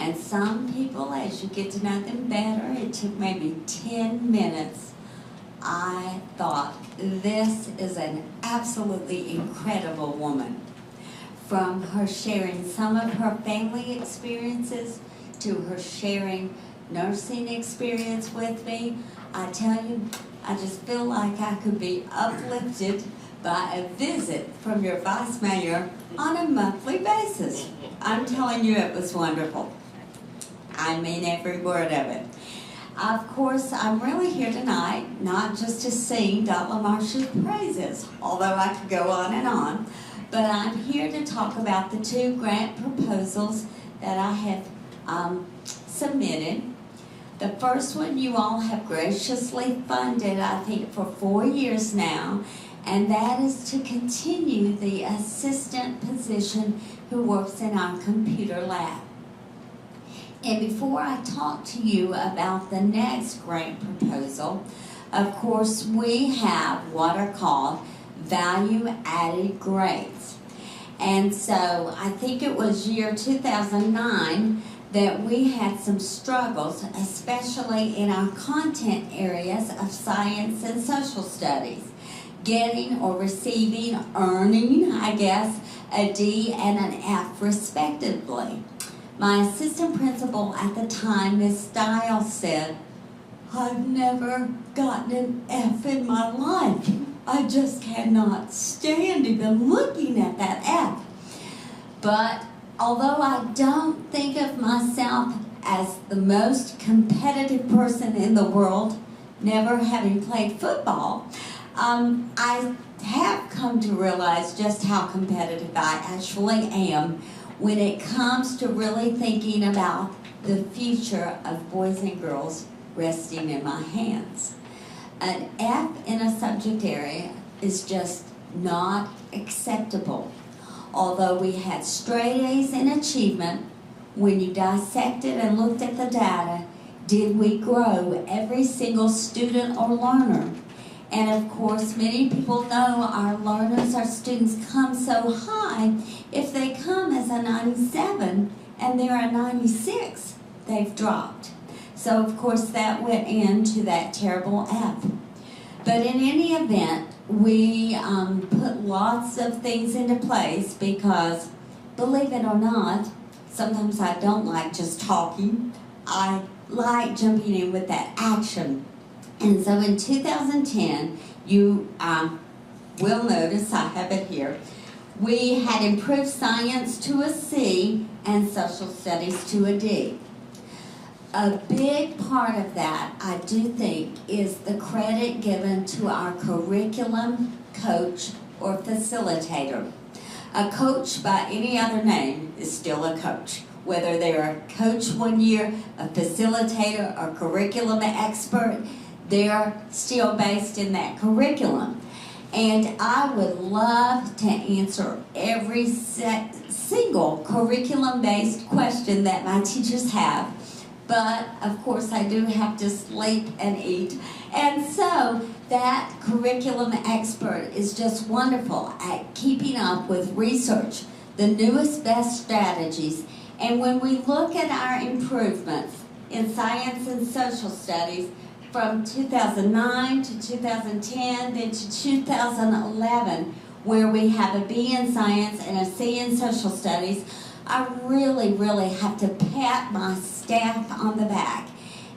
And some people, as you get to know them better, it took maybe 10 minutes. I thought, this is an absolutely incredible woman. From her sharing some of her family experiences to her sharing nursing experience with me, I tell you, I just feel like I could be uplifted by a visit from your vice mayor on a monthly basis. I'm telling you, it was wonderful. I mean every word of it. Of course, I'm really here tonight, not just to sing Dot LaMarche's praises, although I could go on, but I'm here to talk about the 2 grant proposals that I have submitted. The first one you all have graciously funded, I think, for 4 years now, and that is to continue the assistant position who works in our computer lab. And before I talk to you about the next grant proposal, of course, we have what are called value-added grades. And so I think it was year 2009 that we had some struggles, especially in our content areas of science and social studies, getting or receiving, earning, I guess, a D and an F respectively. My assistant principal at the time, Ms. Stiles, said, "I've never gotten an F in my life. I just cannot stand even looking at that F." But although I don't think of myself as the most competitive person in the world, never having played football, I have come to realize just how competitive I actually am when it comes to really thinking about the future of boys and girls resting in my hands. An F in a subject area is just not acceptable. Although we had straight A's in achievement, when you dissected and looked at the data, did we grow every single student or learner? And of course, many people know our learners, our students come so high, if they come as a 97 and they're a 96, they've dropped. So of course that went into that terrible F. But in any event, we put lots of things into place because, believe it or not, sometimes I don't like just talking. I like jumping in with that action. And so in 2010, you will notice, I have it here, we had improved science to a C and social studies to a D. A big part of that, I do think, is the credit given to our curriculum coach or facilitator. A coach by any other name is still a coach. Whether they're a coach 1 year, a facilitator, or curriculum expert, they're still based in that curriculum. And I would love to answer every single curriculum-based question that my teachers have. But, of course, I do have to sleep and eat. And so that curriculum expert is just wonderful at keeping up with research, the newest best strategies. And when we look at our improvements in science and social studies, from 2009 to 2010, then to 2011, where we have a B in science and a C in social studies, I really, really have to pat my staff on the back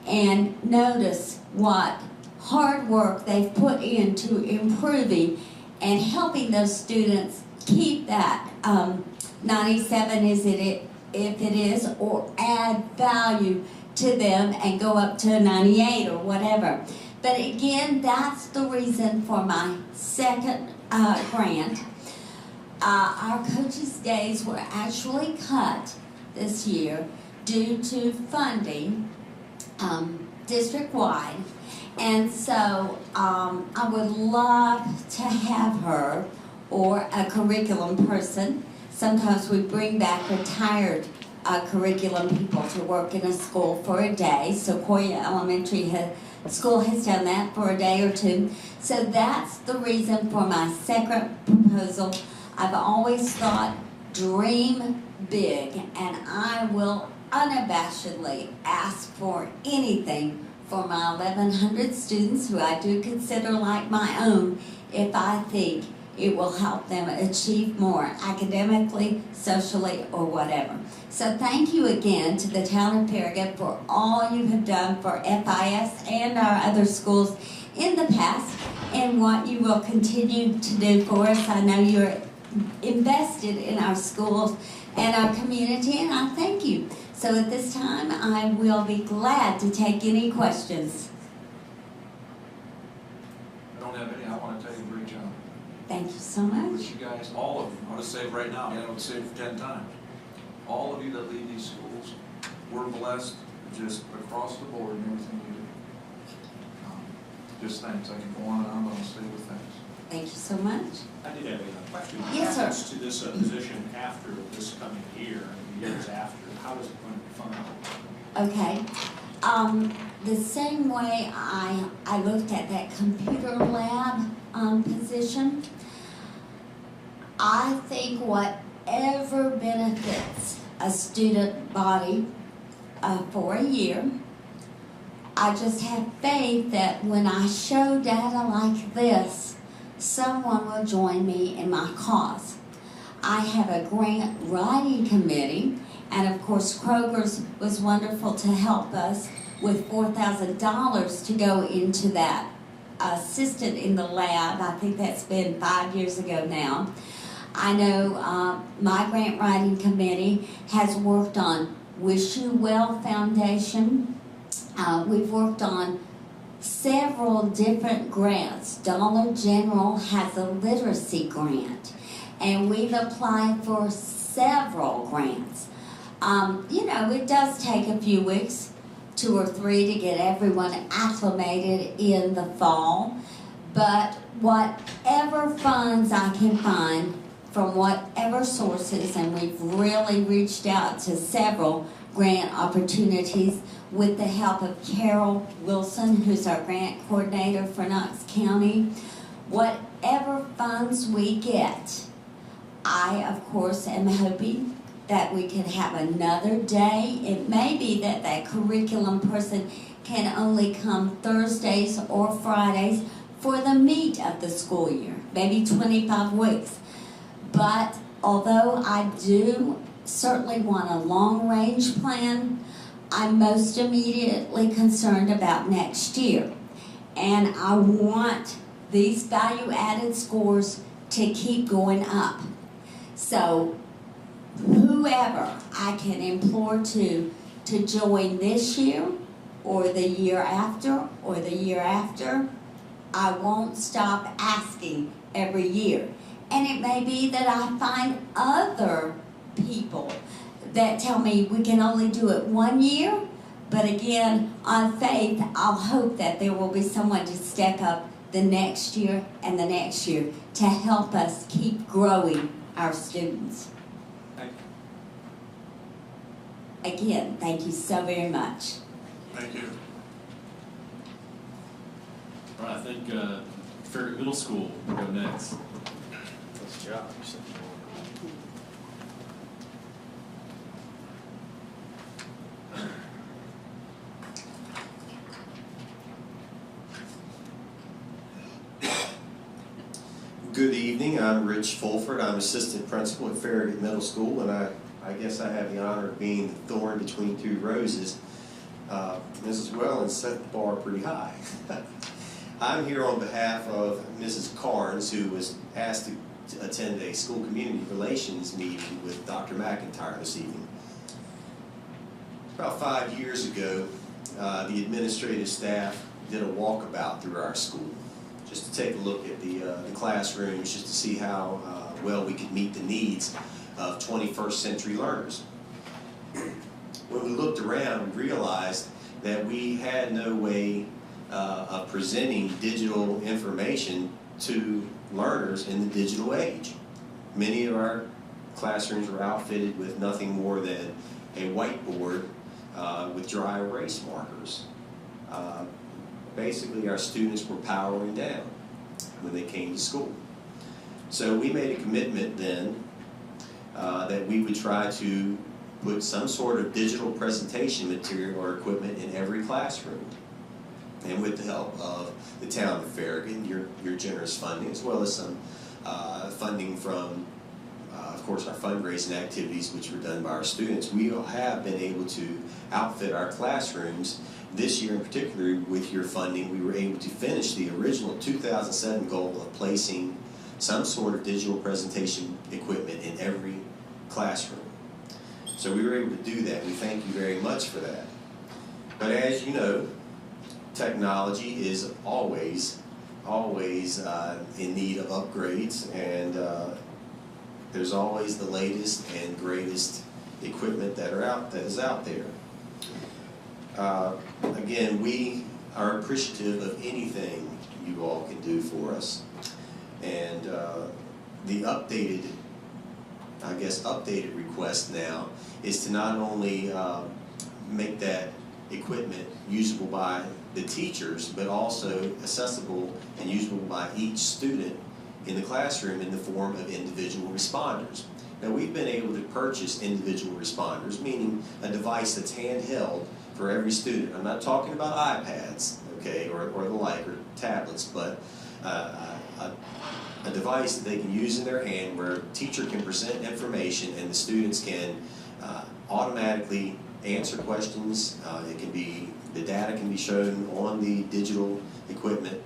and notice what hard work they've put into improving and helping those students keep that 97 if it is, or add value to them and go up to a 98 or whatever. But again, that's the reason for my second grant. Our coaches' days were actually cut this year due to funding district-wide. And so I would love to have her or a curriculum person. Sometimes we bring back retired curriculum people to work in a school for a day. Sequoia Elementary School has done that for a day or two. So that's the reason for my second proposal. I've always thought dream big, and I will unabashedly ask for anything for my 1,100 students, who I do consider like my own, if I think it will help them achieve more academically, socially, or whatever. So thank you again to the town of Farragut for all you have done for FIS and our other schools in the past, and what you will continue to do for us. I know you're invested in our schools and our community, and I thank you. So at this time, I will be glad to take any questions. I don't have any. I want to tell you, great job. Thank you so much. Wish you guys, all of you, I want to say it right now, I would say it 10 times. All of you that lead these schools, we're blessed just across the board in everything you do. Just thanks. I can go on and on, but I'll stay with thanks. Thank you so much. I did have a question. Yes, sir. To this position after this coming year and the years after, how is it going to be funded? Okay. The same way I looked at that computer lab position, I think whatever benefits a student body for a year, I just have faith that when I show data like this, someone will join me in my cause. I have a grant writing committee, and of course Kroger's was wonderful to help us with $4,000 to go into that assistant in the lab. I think that's been 5 years ago now. I know my grant writing committee has worked on Wish You Well Foundation. We've worked on several different grants. Dollar General has a literacy grant, and we've applied for several grants. You know, it does take a few weeks, 2 or 3, to get everyone acclimated in the fall, but whatever funds I can find from whatever sources, and we've really reached out to several grant opportunities with the help of Carol Wilson, who's our grant coordinator for Knox County. Whatever funds we get, I, of course, am hoping that we can have another day. It may be that that curriculum person can only come Thursdays or Fridays for the meat of the school year, maybe 25 weeks. But although I do certainly want a long-range plan, I'm most immediately concerned about next year. And I want these value-added scores to keep going up. So whoever I can implore to join this year or the year after or the year after, I won't stop asking every year. And it may be that I find other people that tell me we can only do it 1 year, but again, on faith, I'll hope that there will be someone to step up the next year and the next year to help us keep growing our students. Again, thank you so very much. Thank you. All right, I think Farragut Middle School will go next. Nice job. Good evening, I'm Rich Fulford. I'm assistant principal at Farragut Middle School, and I guess I have the honor of being the thorn between 2 roses. Mrs. Wellen set the bar pretty high. I'm here on behalf of Mrs. Carnes, who was asked to attend a school community relations meeting with Dr. McIntyre this evening. About 5 years ago, the administrative staff did a walkabout through our school, just to take a look at the classrooms, just to see how well we could meet the needs of 21st century learners. When we looked around, we realized that we had no way of presenting digital information to learners in the digital age. Many of our classrooms were outfitted with nothing more than a whiteboard with dry erase markers. Basically, our students were powering down when they came to school. So we made a commitment then that we would try to put some sort of digital presentation material or equipment in every classroom. And with the help of the town of Farragut, your generous funding, as well as some funding from, of course, our fundraising activities, which were done by our students, we have been able to outfit our classrooms. This year in particular, with your funding, we were able to finish the original 2007 goal of placing some sort of digital presentation equipment in every classroom. So we were able to do that. We thank you very much for that. But as you know, technology is always in need of upgrades, and there's always the latest and greatest equipment that is out there. Again, we are appreciative of anything you all can do for us, and the updated request now is to not only make that equipment usable by the teachers, but also accessible and usable by each student in the classroom in the form of individual responders. Now, we've been able to purchase individual responders, meaning a device that's handheld for every student. I'm not talking about iPads, okay, or the like, or tablets, but a device that they can use in their hand where a teacher can present information and the students can automatically answer questions. The data can be shown on the digital equipment,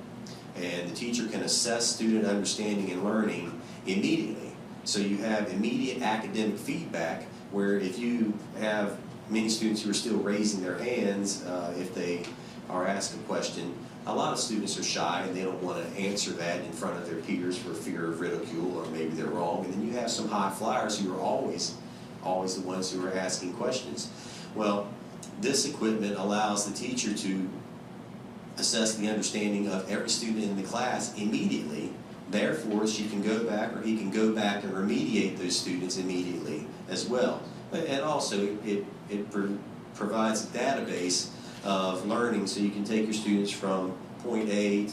and the teacher can assess student understanding and learning immediately. So you have immediate academic feedback, where if you have many students who are still raising their hands if they are asked a question, a lot of students are shy and they don't want to answer that in front of their peers for fear of ridicule, or maybe they're wrong. And then you have some high flyers who are always the ones who are asking questions. Well, this equipment allows the teacher to assess the understanding of every student in the class immediately. Therefore, she can go back, or he can go back and remediate those students immediately as well. And also, it provides a database of learning, so you can take your students from point A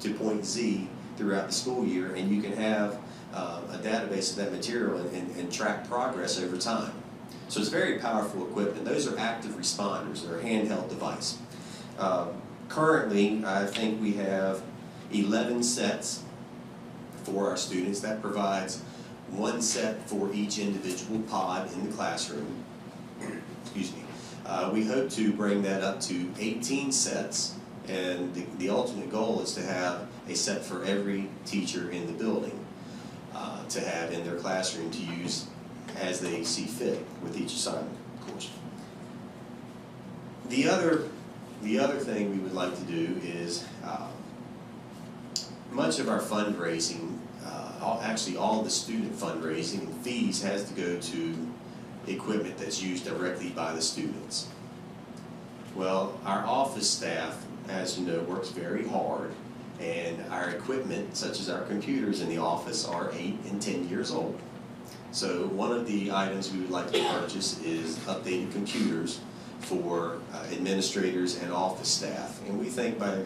to point Z throughout the school year, and you can have a database of that material and track progress over time. So it's very powerful equipment. Those are active responders. They're a handheld device. Currently, I think we have 11 sets for our students. That provides one set for each individual pod in the classroom. Excuse me. We hope to bring that up to 18 sets, and the ultimate goal is to have a set for every teacher in the building to have in their classroom to use as they see fit with each assignment, of course. The other thing we would like to do is much of our fundraising, actually all the student fundraising and fees, has to go to equipment that's used directly by the students. Well, our office staff, as you know, works very hard, and our equipment, such as our computers in the office, are 8 and 10 years old. So one of the items we would like to purchase is updated computers for administrators and office staff. And we think by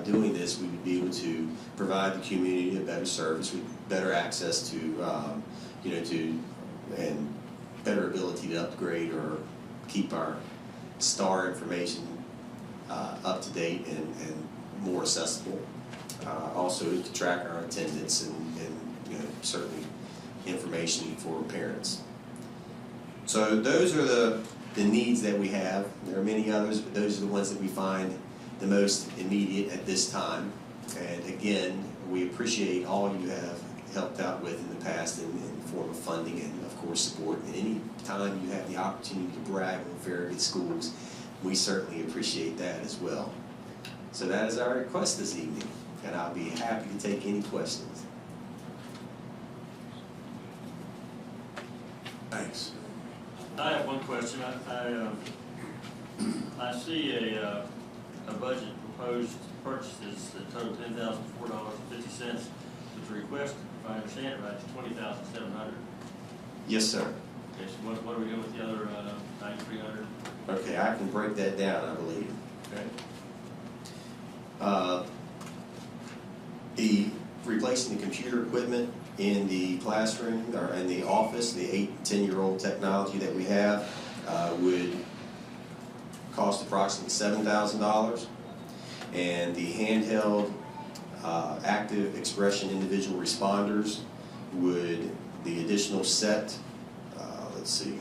doing this, we would be able to provide the community a better service with better access to, and better ability to upgrade or keep our STAR information up to date and more accessible. Also to track our attendance and certainly information for parents. So those are the needs that we have. There are many others, but those are the ones that we find the most immediate at this time. And again, we appreciate all you have helped out with in the past in the form of funding and, of course, support. And any time you have the opportunity to brag on Farragut schools, we certainly appreciate that as well. So that is our request this evening, and I'll be happy to take any questions. Thanks. I have one question. I see a budget proposed purchases that total $10,004.50. But the request, if I understand it right, is $20,700. Yes, sir. Okay, so what are we doing with the other $9,300? Okay, I can break that down, I believe. Okay. The replacing the computer equipment in the classroom or in the office, the 8 and 10-year-old technology that we have would cost approximately $7,000. And the handheld active expression individual responders would, the additional set, let's see,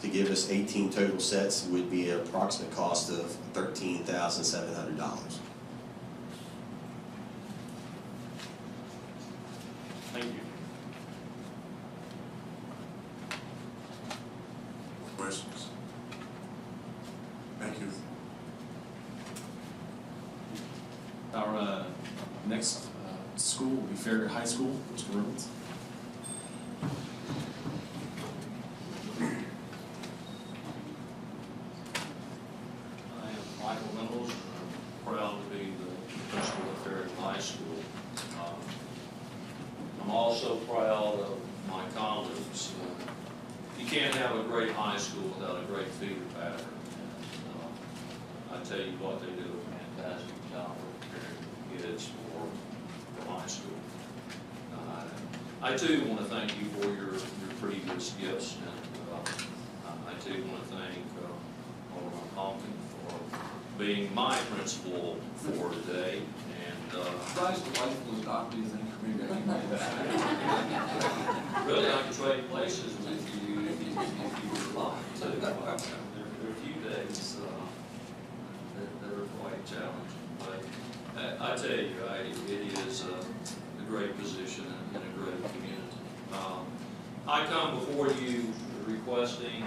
to give us 18 total sets would be an approximate cost of $13,700. Thank you. Questions? Thank you. Our next school will be Farragut High School, Mr. Rubens. I am Michael Reynolds, and I'm proud to be the principal of Farragut High School. I'm also proud of my colleagues. You can't have a great high school without a great feeder pattern. And I tell you what, they do a fantastic job of preparing kids for high school. I too want to thank you for your previous gifts, and I too want to thank Alderman Hawkins for being my principal for today. And You guys delightful as Doc, do you think, or maybe I can make that? really, I could trade places with you if you would like to. There are a few days that are quite challenging, but I tell you, it is a great position and a great community. I come before you requesting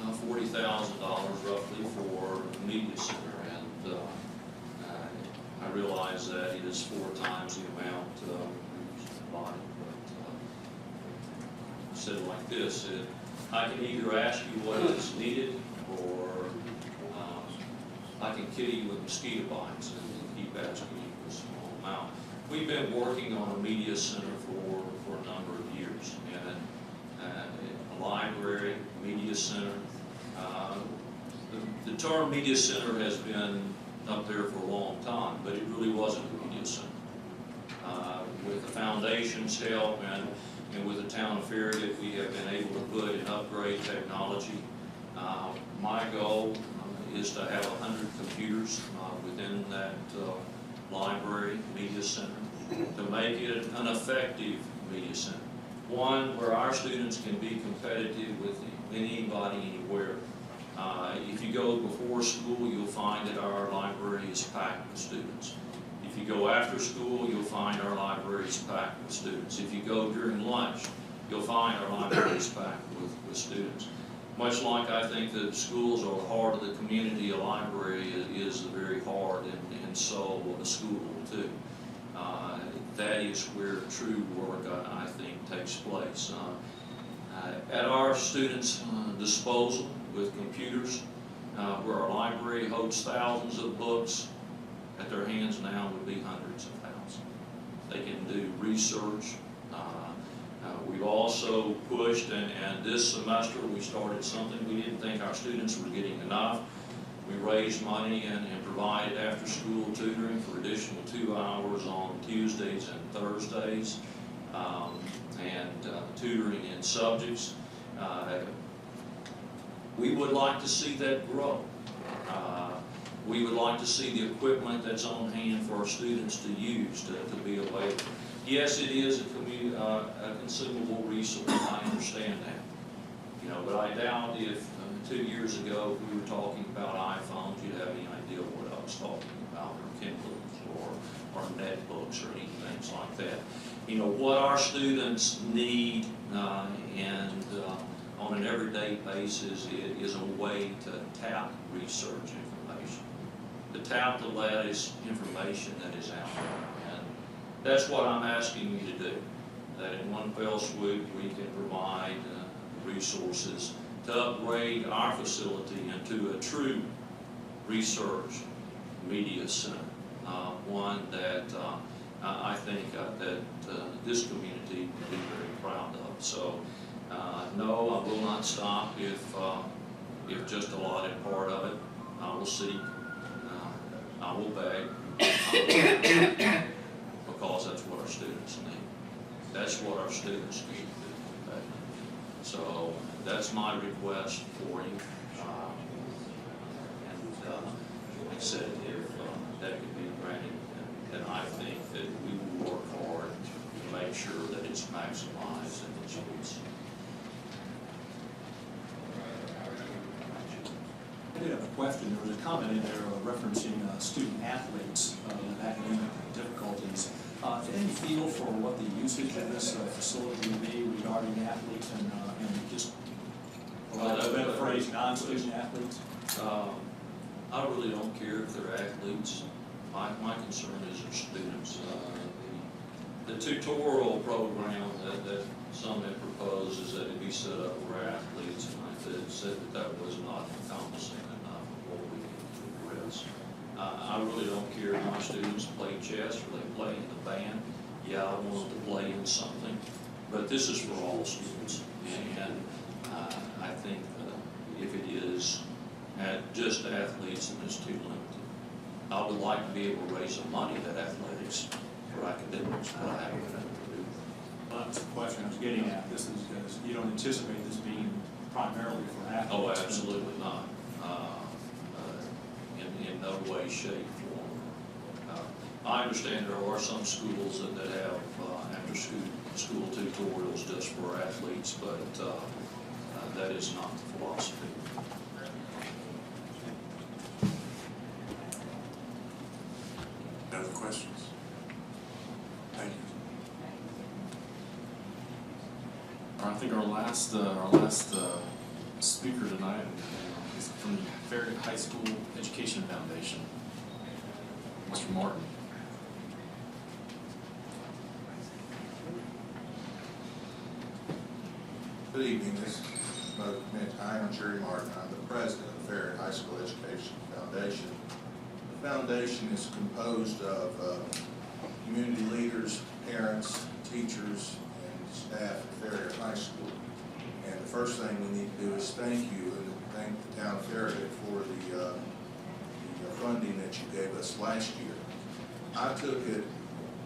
$40,000 roughly for the media center, and I realize that it is 4 times the amount allotted, but said it like this, I can either ask you what is needed, or I can kill you with mosquito bites and keep asking you for a small amount. We've been working on a media center for a number of years, and a library, media center. The term media center has been up there for a long time, but it really wasn't a media center. With the foundation's help and with the town of Farragut, we have been able to put and upgrade technology. My goal is to have 100 computers within that library, media center, to make it an effective media center. One where our students can be competitive with anybody, anywhere. If you go before school, you'll find that our library is packed with students. If you go after school, you'll find our library is packed with students. If you go during lunch, you'll find our library is packed with students. Much like I think that schools are the heart of the community, a library is the very heart and soul of a school too. That is where true work, I think, takes place. At our students' disposal with computers, where our library holds thousands of books, at their hands now would be hundreds of thousands. They can do research. We've also pushed, and this semester we started something we didn't think our students were getting enough. We raised money and provided after-school tutoring for additional 2 hours on Tuesdays and Thursdays, and tutoring in subjects. We would like to see that grow. We would like to see the equipment that's on hand for our students to use to be available. Yes, it is a consumable resource. I understand that. But I doubt if 2 years ago we were talking about iPhones, you'd have any idea what I was talking about, or Kindles or netbooks or anything like that. What our students need and on an everyday basis is a way to tap research information, to tap the latest information that is out there. And that's what I'm asking you to do, that in one fell swoop we can provide resources to upgrade our facility into a true research media center, one that I think that this community would be very proud of. So, no, I will not stop if just allotted part of it. I will seek, I will beg, because that's what our students need. That's what our students need. Okay? So that's my request for you. Like I said, if that could be granted, then I think that we will work hard to make sure that it's maximized in the schools. I did have a question. There was a comment in there referencing student athletes with academic difficulties. Any feel for what the usage of this facility would be regarding athletes and just, for lack of a better phrase, non-student athletes? I really don't care if they're athletes. My concern is their students. The tutorial program that some have proposed is that it be set up for athletes, and I said that was not encompassing enough of what we need to address. I really don't care if my students play chess or they play in the band. Yeah, I want them to play in something, but this is for all students. And I think if it is just athletes, then it's too limited. I would like to be able to raise some money that athletics for academics, but I haven't been able to do. Well, that's the question I was getting at. This is, you don't anticipate this being primarily for athletes? Oh, absolutely not. In no way, shape, form. I understand there are some schools that have after-school tutorials just for athletes, but that is not the philosophy. Other questions? Thank you. I think our last speaker tonight is from the Farragut High School Education Foundation, Mr. Martin. Good evening. This is I am Jerry Martin. I'm the president of the Farragut High School Education Foundation. The foundation is composed of community leaders, parents, teachers, and staff at Farragut High School. And the first thing we need to do is thank you and thank the town of Farragut for the funding that you gave us last year. I took it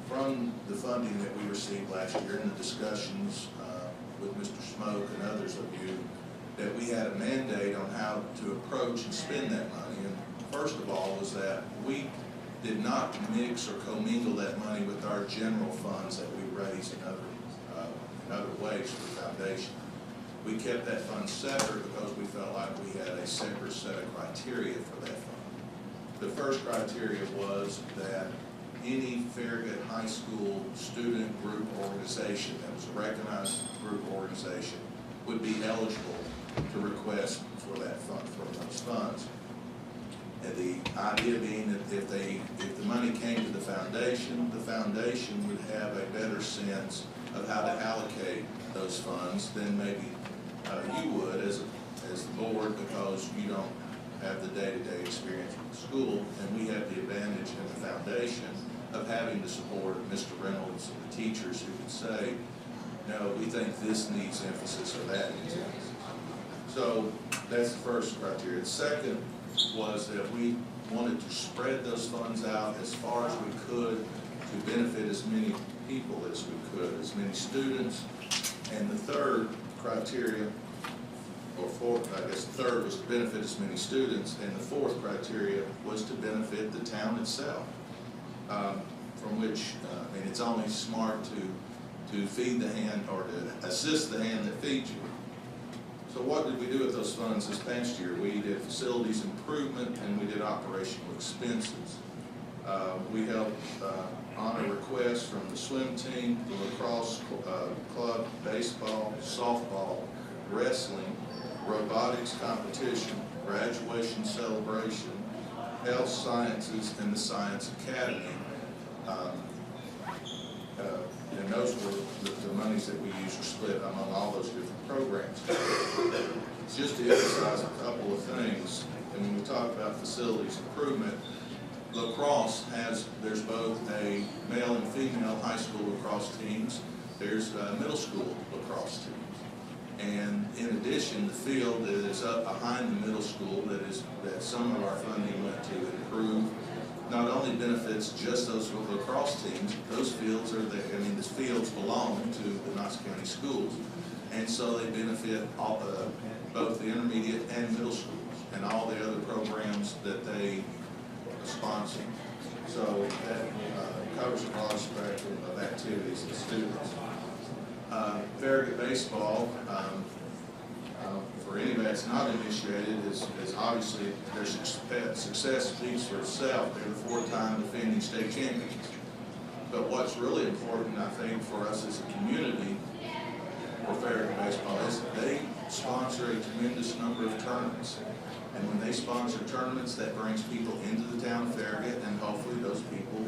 from the funding that we received last year in the discussions with Mr. Smoke and others of you, that we had a mandate on how to approach and spend that money. And first of all was that we did not mix or commingle that money with our general funds that we raise in other ways for the foundation. We kept that fund separate because we felt like we had a separate set of criteria for that fund. The first criteria was that any Farragut High School student group organization that was a recognized group organization would be eligible to request for that fund, from those funds. And the idea being that if the money came to the foundation would have a better sense of how to allocate those funds than maybe you would as the board, because you don't have the day-to-day experience with the school, and we have the advantage in the foundation of having the support of Mr. Reynolds and the teachers who can say, no, we think this needs emphasis or that needs emphasis. So that's the first criteria. The second was that we wanted to spread those funds out as far as we could to benefit as many people as we could, as many students. And the third criteria, or fourth, I guess the third was to benefit as many students, and the fourth criteria was to benefit the town itself. From which, I mean, it's only smart to feed the hand or to assist the hand that feeds you. So what did we do with those funds this past year? We did facilities improvement and we did operational expenses. We helped honor requests from the swim team, the lacrosse club, baseball, softball, wrestling, robotics competition, graduation celebration, health sciences, and the science academy. And those were the monies that we used to split among all those different programs. Just to emphasize a couple of things, and when we talk about facilities improvement, lacrosse there's both a male and female high school lacrosse teams, there's middle school lacrosse teams. And in addition, the field that is up behind the middle school that some of our funding went to improve not only benefits just those lacrosse teams, those fields are the, I mean, the fields belong to the Knox County schools. And so they benefit all, both the intermediate and middle schools and all the other programs that they sponsor. So that covers a broad spectrum of activities and students. Farragut baseball, for anybody that's not initiated, is obviously their success speaks for itself. They're the four-time defending state champions. But what's really important, I think, for us as a community for Farragut baseball is that they sponsor a tremendous number of tournaments. And when they sponsor tournaments, that brings people into the town of Farragut, and hopefully those people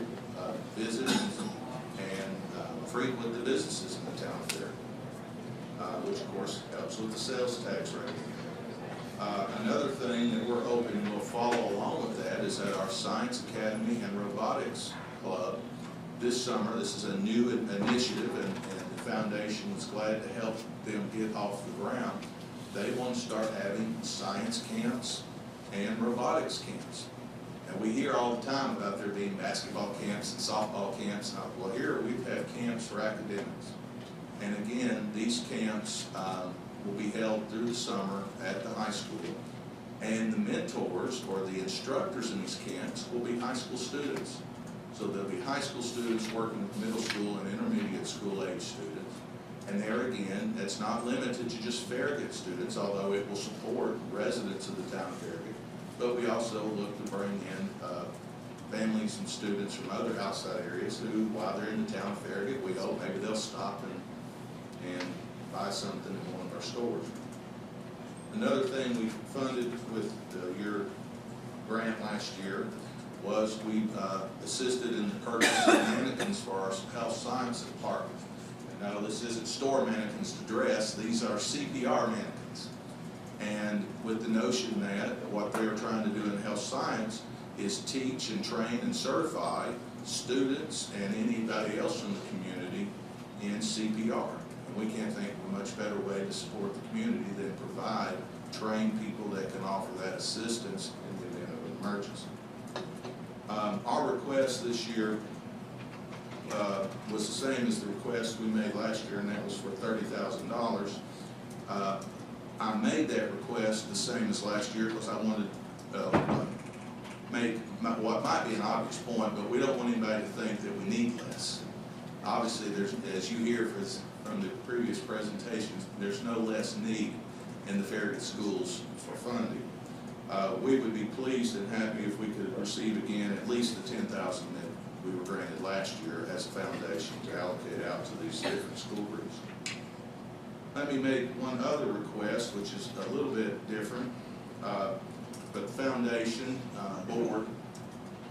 visit and frequent the businesses in the town of Farragut, which of course helps with the sales tax rate. Another thing that we're hoping will follow along with that is that our Science Academy and Robotics Club this summer, this is a new initiative, and the foundation is glad to help them get off the ground. They want to start having science camps and robotics camps. And we hear all the time about there being basketball camps and softball camps. Well, here we have camps for academics. And again, these camps will be held through the summer at the high school. And the mentors or the instructors in these camps will be high school students. So there'll be high school students working with middle school and intermediate school age students. And there again, it's not limited to just Farragut students, although it will support residents of the town of Farragut. But we also look to bring in families and students from other outside areas who, while they're in the town of Farragut, we hope maybe they'll stop and buy something in one of our stores. Another thing we funded with your grant last year was we assisted in the purchase of mannequins for our health science department. Now, this isn't store mannequins to dress, these are CPR mannequins. And with the notion that what they're trying to do in health science is teach and train and certify students and anybody else from the community in CPR. And we can't think of a much better way to support the community than provide trained people that can offer that assistance in the event of an emergency. Our request this year was the same as the request we made last year, and that was for $30,000. I made that request the same as last year because I wanted to make what might be an obvious point, but we don't want anybody to think that we need less. Obviously, there's, as you hear from the previous presentations, there's no less need in the Farragut schools for funding. We would be pleased and happy if we could receive again at least the $10,000 that we were granted last year as a foundation to allocate out to these different school groups. Let me make one other request, which is a little bit different, but the foundation board,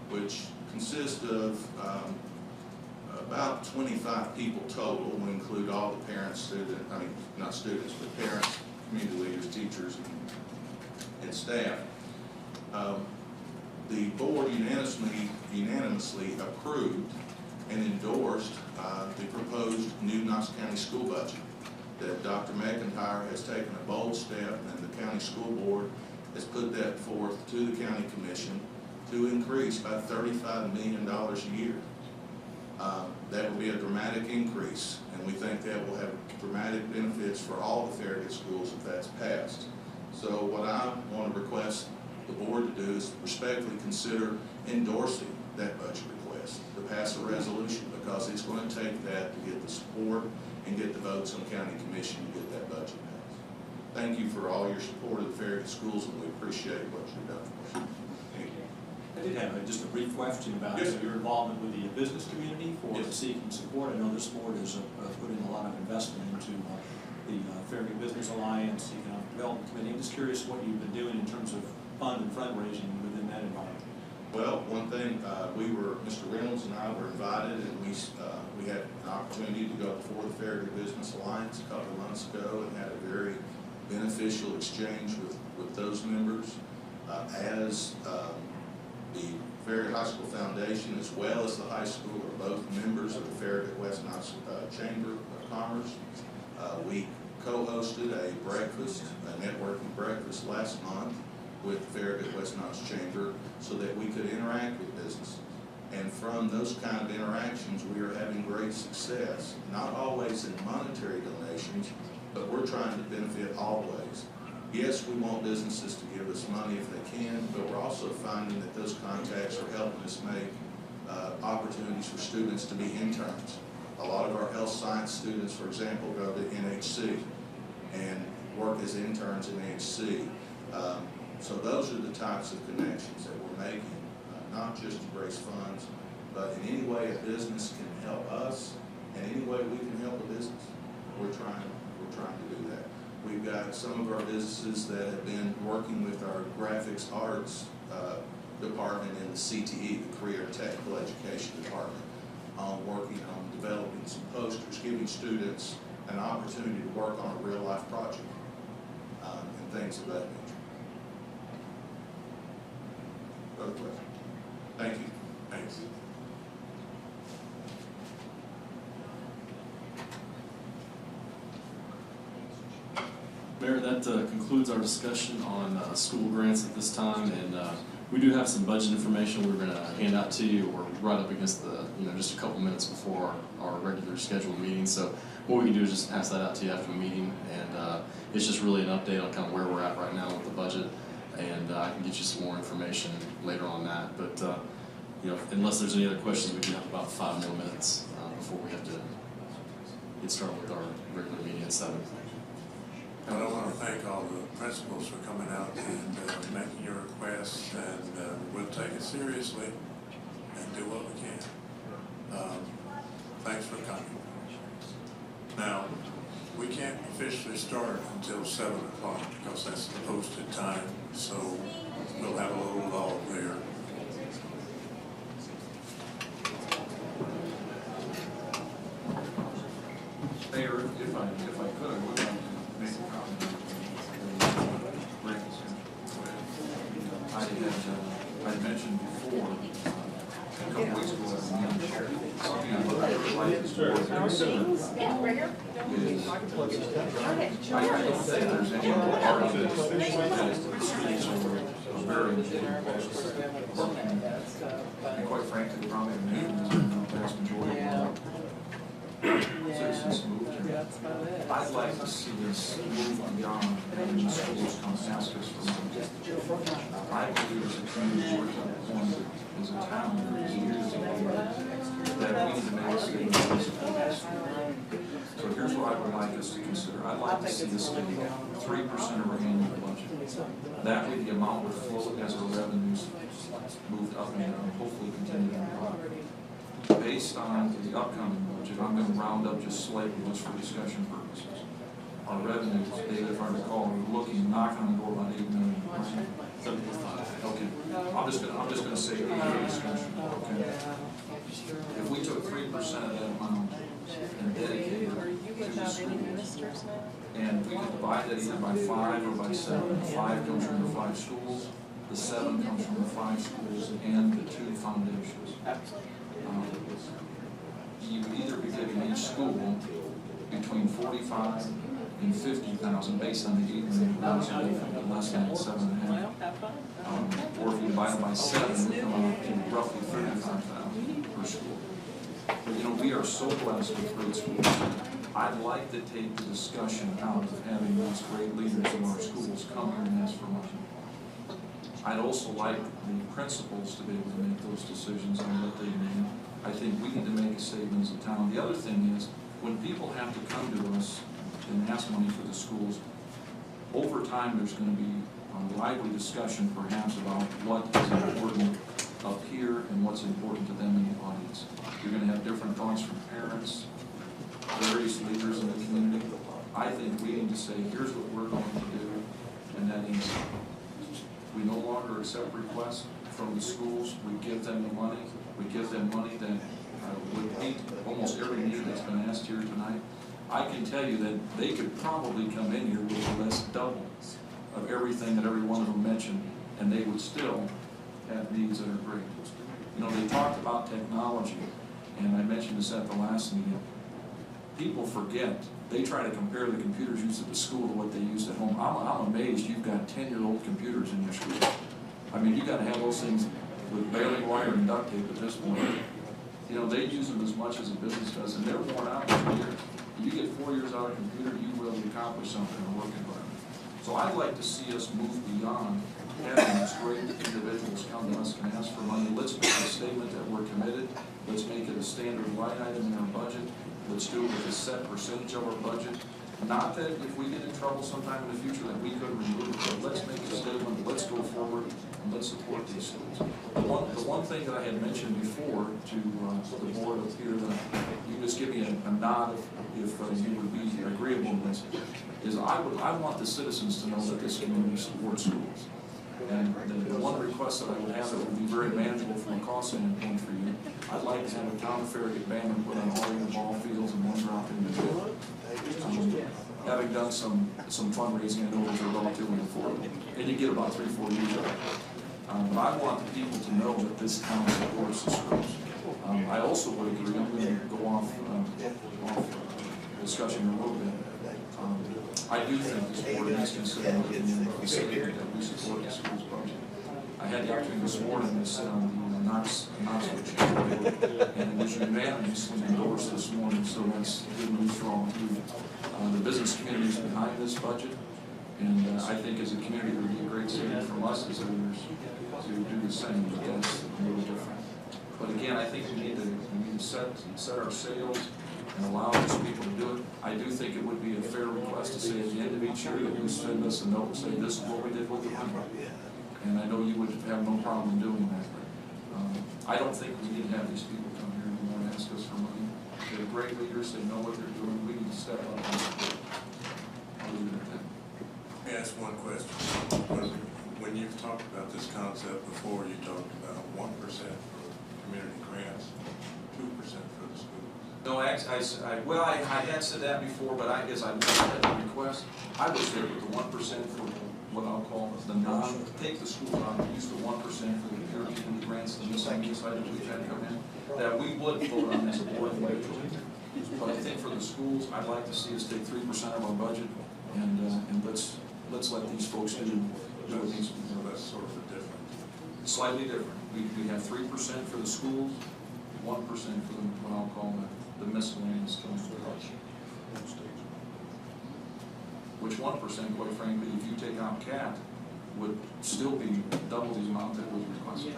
which consists of about 25 people total, when we include all the parents, not students, but parents, community leaders, teachers, and staff. The board unanimously approved and endorsed the proposed new Knox County school budget. That Dr. McIntyre has taken a bold step, and the county school board has put that forth to the county commission to increase by $35 million a year. That will be a dramatic increase, and we think that will have dramatic benefits for all the Farragut schools if that's passed. So what I want to request the board to do is respectfully consider endorsing that budget request, to pass a resolution, because it's going to take that to get the support and get the votes on the county commission to get that budget passed. Thank you for all your support of the Farragut schools, and we appreciate what you've done for us. Thank you. I did have just a brief question about Yes. your involvement with the business community for Yes. seeking support. I know this board has put in a lot of investment into the Farragut Business Alliance, Economic Development Committee. I'm just curious what you've been doing in terms of fund and fundraising within that environment. Well, one thing, Mr. Reynolds and I were invited, and we had an opportunity to go before the Farragut Business Alliance a couple of months ago and had a very beneficial exchange with those members. As the Farragut High School Foundation, as well as the high school, are both members of the Farragut West Knox Chamber of Commerce. We co-hosted a networking breakfast last month with Farragut West Knox Chamber so that we could interact with businesses. And from those kind of interactions, we are having great success, not always in monetary donations, but we're trying to benefit all ways. Yes, we want businesses to give us money if they can, but we're also finding that those contacts are helping us make opportunities for students to be interns. A lot of our health science students, for example, go to NHC and work as interns in NHC. So those are the types of connections that we're making, not just to raise funds, but in any way a business can help us, and any way we can help a business. We're trying to do that. We've got some of our businesses that have been working with our graphics arts department in the CTE, the Career and Technical Education Department, on working on developing some posters, giving students an opportunity to work on a real life project and things of that nature. Other questions? Thank you. Thanks. Mayor, that concludes our discussion on school grants at this time, and we do have some budget information we're going to hand out to you. We're right up against the, just a couple minutes before our regular scheduled meeting, so what we can do is just pass that out to you after the meeting, and it's just really an update on kind of where we're at right now with the budget, and I can get you some more information later on that, but unless there's any other questions, we do have about 5 more minutes before we have to get started with our regular meeting at 7. And I want to thank all the principals for coming out and making your requests, and we'll take it seriously and do what we can. Thanks for coming. Now, we can't officially start until 7 o'clock because that's the posted time, so we'll have a little lull there. Mayor, if I could, I would like to make a comment. I had mentioned before, a couple weeks ago, something I'd like to consider is, I don't think there's any part of it that the schools are very important. And quite frankly, probably the vast majority of citizens moved here. I'd like to see us move beyond having the schools come ask us for money. I believe as a community, we're to the point as a town, there's years ago, that we need to make a statement on this issue. So here's what I would like us to consider. I'd like to see us give 3% of our annual budget. That way the amount would flow as our revenues moved up and down, hopefully continue to move up. Based on the upcoming budget, I'm going to round up just slightly just for discussion purposes. Our revenues, David, if I recall, we're looking, knocking on the door about 8 million. 75. Okay. I'm just going to say 8 for discussion. Okay. If we took 3% of that amount and dedicated it to the schools, and we could divide that either by 5 or by 7. 5 comes from the 5 schools, the 7 comes from the 5 schools, and the 2 foundations. You would either be giving each school between 45 and 50,000 based on the 8 million less than 7.5. Or if you divide it by 7, it would come out to roughly 35,000 per school. But we are so blessed with great schools. I'd like to take the discussion out of having these great leaders in our schools come here and ask for money. I'd also like the principals to be able to make those decisions on what they need. I think we need to make a statement as a town. The other thing is, when people have to come to us and ask money for the schools, over time there's going to be a lively discussion perhaps about what is important up here and what's important to them in the audience. You're going to have different thoughts from parents, various leaders in the community. I think we need to say, here's what we're going to do, and that is, we no longer accept requests from the schools. We give them the money. We give them money that would meet almost every need that's been asked here tonight. I can tell you that they could probably come in here with a list double of everything that every one of them mentioned, and they would still have needs that are great. They talked about technology, and I mentioned this at the last meeting. people forget, they try to compare the computers used at the school to what they use at home. I'm amazed you've got 10-year-old computers in your school. I mean, you gotta have those things with baling wire and duct tape at this point. You know, they use them as much as a business does, and they're worn out in 2 years. You get 4 years out of a computer, you really accomplish something in a work environment. So I'd like to see us move beyond having these great individuals come to us and ask for money. Let's make a statement that we're committed. Let's make it a standard line item in our budget. Let's do it with a set percentage of our budget. Not that if we get in trouble sometime in the future that we could remove it, but let's make a statement, let's go forward, and let's support these schools. The one thing that I had mentioned before to the board up here, that you can just give me a nod if you would be agreeable to this, is I want the citizens to know that this community supports schools. And the one request that I would have that would be very manageable from a cost standpoint for you, I'd like to have a town of Farragut banner put on all your ball fields and one drop in the field. Having done some fundraising, I know those are relatively affordable, and you get about 3-4 years out of it. But I want the people to know that this town supports the schools. I also would agree, I'm going to go off discussion a little bit. I do think this board needs to consider looking into the statement that we support the school's budget. I had the opportunity this morning to sit on the Knox board, and it was unanimously endorsed this morning, so that's good news for all of you. The business community is behind this budget, and I think as a community it would be a great signal from us as leaders to do the same, but that's a little different. But again, I think we need to set our sails and allow these people to do it. I do think it would be a fair request to say at the end of each year that you send us a note and say, this is what we did with the money. And I know you would have no problem doing that. I don't think we need to have these people come here anymore and ask us for money. They're great leaders, they know what they're doing, we need to step up and support. I'll leave it at that. Let me ask one question. When you've talked about this concept before, you talked about 1% for community grants, 2% for the schools. No, I had said that before, but as I looked at the request, I was there with the 1% for what I'll call the take the school out, use the 1% for the pure community grants and miscellaneous items we've had come in, that we would vote on as a board individually. But I think for the schools, I'd like to see us take 3% of our budget, and let's let these folks do what needs to be done. That's sort of a different. Slightly different. We have 3% for the schools, 1% for the, what I'll call the miscellaneous stuff. Which 1%, quite frankly, if you take out CAT, would still be double the amount that was requested.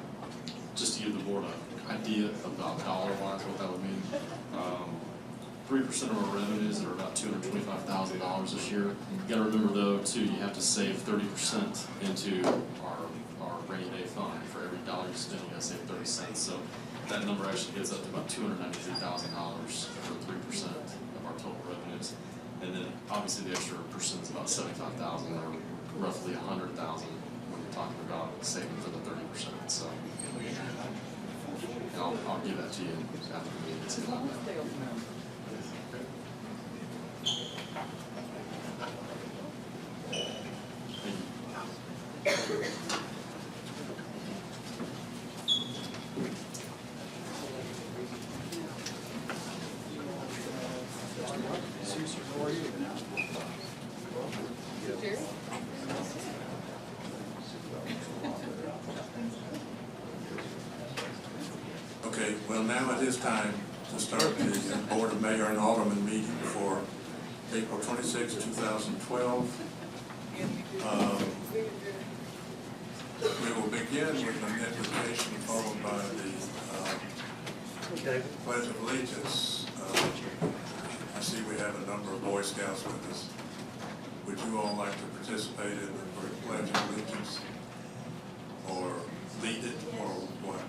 Just to give the board an idea about dollar-wise what that would mean. 3% of our revenues are about $225,000 this year. You got to remember though, too, you have to save 30% into our rainy day fund. For every dollar you spend, you got to save 30 cents. So that number actually gets up to about $293,000 for 3% of our total revenues. And then obviously the extra percent is about 75,000, or roughly 100,000 when you're talking about saving for the 30%. So I'll give that to you after the meeting. See about that. Okay, well now it is time to start the Board of Mayor and Alderman meeting for April 26, 2012. We will begin with an invocation followed by the Pledge of Allegiance. I see we have a number of Boy Scouts with us. Would you all like to participate in the Pledge of Allegiance? Or lead it, or what?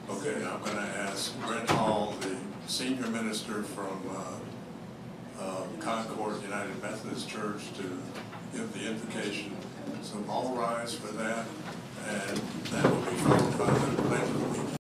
Okay, I'm going to ask Brent Hall, the senior minister from Concord United Methodist Church, to give the invocation. So all rise for that, and that will be followed by the Pledge of Allegiance.